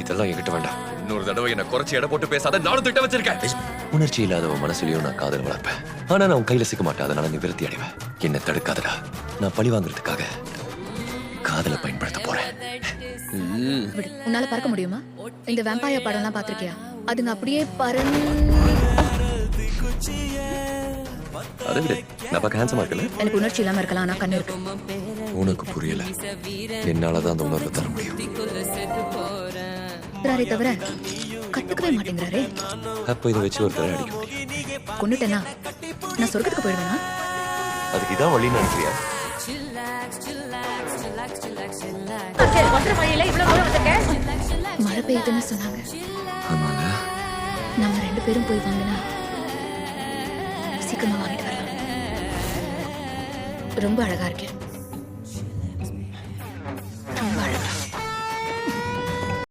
இதெல்லாம் என்கிட்ட வேண்டாம். இன்னொரு தடவை என்ன குறைச்சி எடை போட்டு பேசாத, நானும் திட்ட வச்சிருக்கேன். உணர்ச்சி இல்லாதவன் மனசுலயும் நான் காதல் வளர்ப்பேன். ஆனா நான் உன் கையில சிக்க மாட்டேன். அதனால நீ விரத்தி அடைவேன். என்ன தடுக்காதடா. நான் பழி வாங்குறதுக்காக காதலை பயன்படுத்த போறேன். விடு. உன்னால பறக்க முடியுமா? இந்த வேம்பாயர் படம்லாம் பாத்திருக்கியா? அதுங்க அப்படியே பறந்து. அதை விடு. நான் பார்க்க ஹேண்ட்ஸமா இருக்கல. எனக்கு உணர்ச்சி இல்லாம இருக்கலாம், ஆனா கண்ணு இருக்கு. உனக்கு புரியல. என்னாலதான் அந்த உணர்வை தர முடியும். தவிர கட்டுக்கவே மாட்டேங்கிறாரே. அப்ப இதை வச்சு ஒரு தடவை அடிக்க முடியும். கொண்டுட்டேனா நான் சொர்க்கத்துக்கு போயிடுவேனா? அதுக்கு இதான் வழின்னு நினைக்கிறியா? மழை பெய்யுதுன்னு சொன்னாங்க. ஆமாங்க. நம்ம 2 பேரும் போய் வாங்கினா சீக்கிரமா வாங்கிட்டு வரலாம். ரொம்ப அழகா இருக்கேன்.